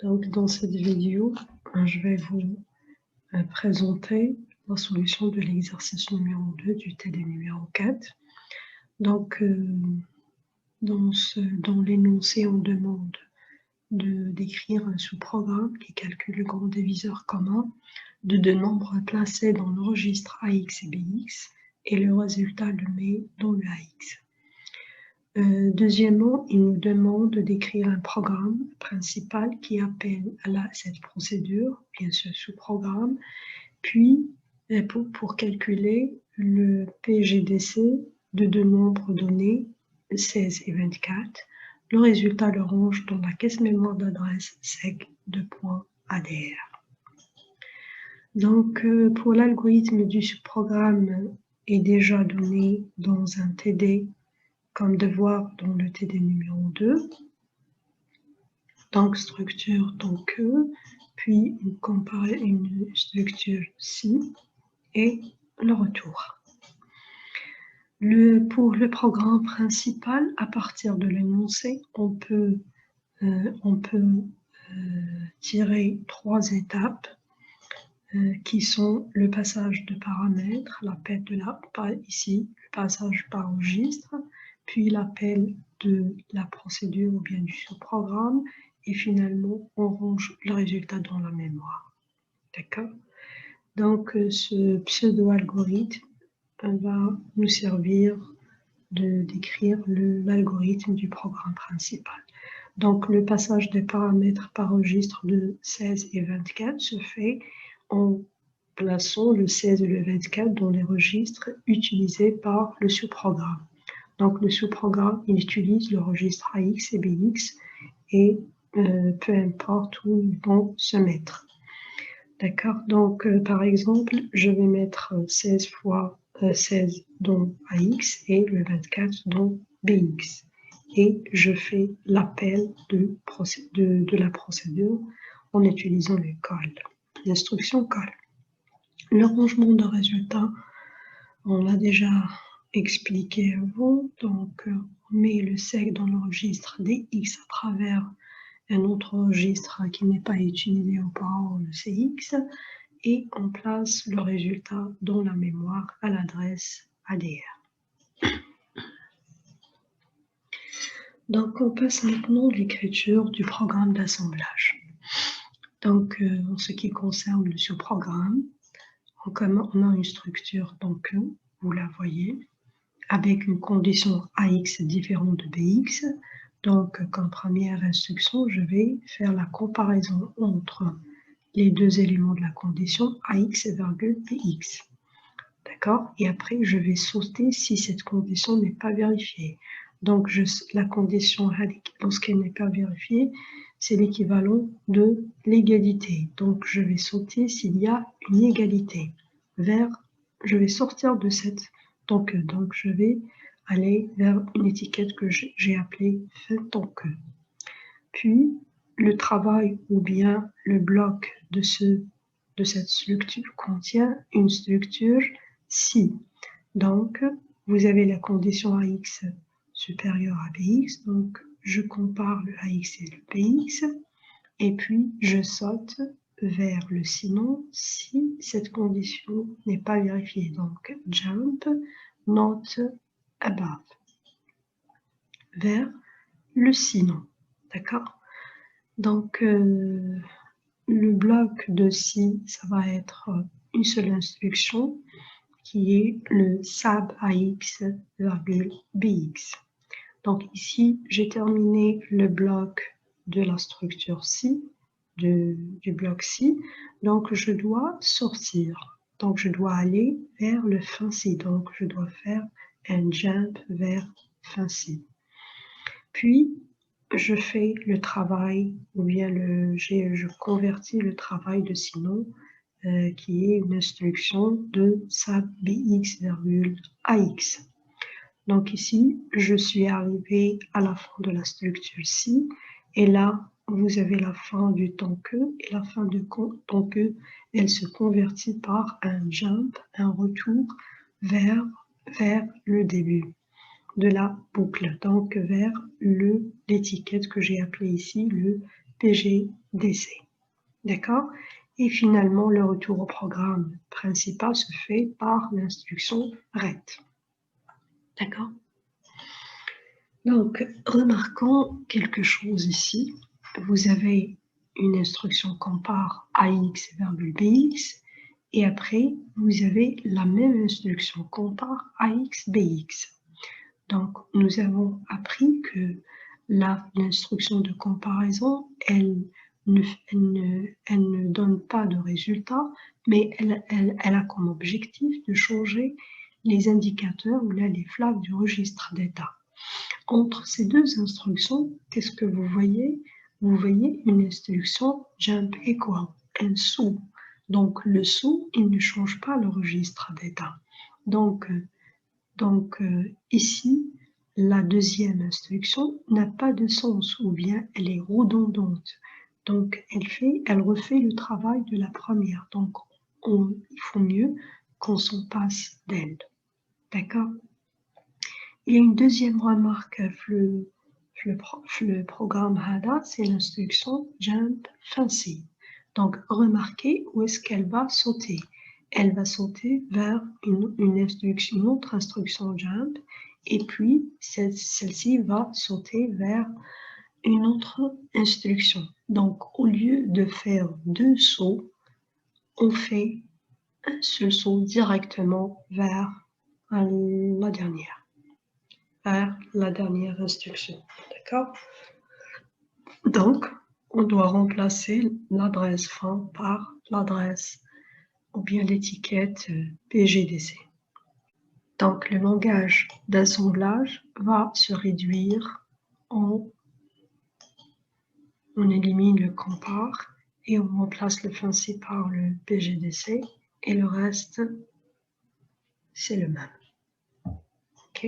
Donc, dans cette vidéo, je vais vous présenter la solution de l'exercice numéro 2 du TD numéro 4. Donc, dans l'énoncé, on demande d'écrire un sous-programme qui calcule le grand diviseur commun de deux nombres placés dans le registre AX et BX et le résultat le met dans le AX. Deuxièmement, il nous demande d'écrire un programme principal qui appelle à cette procédure, bien ce sous-programme, puis pour calculer le PGDC de deux nombres donnés, 16 et 24. Le résultat le range dans la caisse mémoire d'adresse sec2.adr. Donc, pour l'algorithme du sous-programme est déjà donné dans un TD comme devoir dans le TD numéro 2. Donc, structure, donc puis une structure ci et le retour. Pour le programme principal, à partir de l'énoncé, on peut tirer trois étapes qui sont le passage de paramètres, l'appel de ici, le passage par registre, puis l'appel de la procédure ou bien du sous-programme, et finalement, on range le résultat dans la mémoire. D'accord? Donc, ce pseudo-algorithme va nous servir de décrire l'algorithme du programme principal. Donc, le passage des paramètres par registre de 16 et 24 se fait en plaçant le 16 et le 24 dans les registres utilisés par le sous-programme. Donc, le sous-programme, il utilise le registre AX et BX et peu importe où ils vont se mettre. D'accord? Donc, par exemple, je vais mettre 16 fois 16 dans AX et le 24 dans BX. Et je fais l'appel de la procédure en utilisant le call, l'instruction call. Le rangement de résultats, on l'a déjà expliqué avant. Donc, on met le sec dans le registre DX à travers un autre registre qui n'est pas utilisé auparavant, le CX, et on place le résultat dans la mémoire à l'adresse ADR. Donc, on passe maintenant à l'écriture du programme d'assemblage. Donc, en ce qui concerne le sous-programme, on a une structure, donc, vous la voyez, avec une condition AX différente de BX. Donc, comme première instruction, je vais faire la comparaison entre les deux éléments de la condition AX et virgule BX. D'accord? Et après, je vais sauter si cette condition n'est pas vérifiée. Donc, la condition, lorsqu'elle n'est pas vérifiée, c'est l'équivalent de l'égalité. Donc, je vais sauter s'il y a une égalité. Je vais sortir de cette... Donc, je vais aller vers une étiquette que j'ai appelée fin tant que. Puis, le travail ou bien le bloc de cette structure contient une structure si. Donc, vous avez la condition AX supérieure à BX, donc je compare le AX et le BX, et puis je saute vers le sinon si cette condition n'est pas vérifiée. Donc, jump not above, vers le sinon. D'accord? Donc, le bloc de si, ça va être une seule instruction qui est le sab AX virgule BX. Donc ici, j'ai terminé le bloc de la structure si, du bloc si. Donc je dois sortir. Donc je dois aller vers le fin si. Donc je dois faire un jump vers fin si. Puis, je fais le travail, ou bien je convertis le travail de sinon, qui est une instruction de sab bx virgule ax. Donc ici, je suis arrivé à la fin de la structure ci, et là, vous avez la fin du temps que, et la fin du temps que, elle se convertit par un jump, un retour vers le début de la boucle, donc vers l'étiquette que j'ai appelée ici le PGDC. D'accord? Et finalement, le retour au programme principal se fait par l'instruction RET. D'accord? Donc, remarquons quelque chose ici. Vous avez une instruction compare AX virgule BX, et après, vous avez la même instruction compare AX BX. Donc, nous avons appris que l'instruction de comparaison, elle ne donne pas de résultat, mais elle a comme objectif de changer les indicateurs ou là, les flags du registre d'état. Entre ces deux instructions, qu'est-ce que vous voyez? Vous voyez une instruction jump equal, un saut. Donc, le saut, il ne change pas le registre d'état. Donc ici, la deuxième instruction n'a pas de sens ou bien elle est redondante. Donc, elle refait le travail de la première. Donc, il faut mieux qu'on s'en passe d'elle. D'accord? Il y a une deuxième remarque, le programme HADA, c'est l'instruction jump fancy. Donc, remarquez où est-ce qu'elle va sauter. Elle va sauter vers une autre instruction jump, et puis celle-ci va sauter vers une autre instruction. Donc, au lieu de faire deux sauts, on fait un seul saut directement vers la dernière. Vers la dernière instruction. D'accord? Donc, on doit remplacer l'adresse fin par l'adresse ou bien l'étiquette PGDC. Donc, le langage d'assemblage va se réduire on élimine le compare et on remplace le fancy par le PGDC et le reste, c'est le même. OK?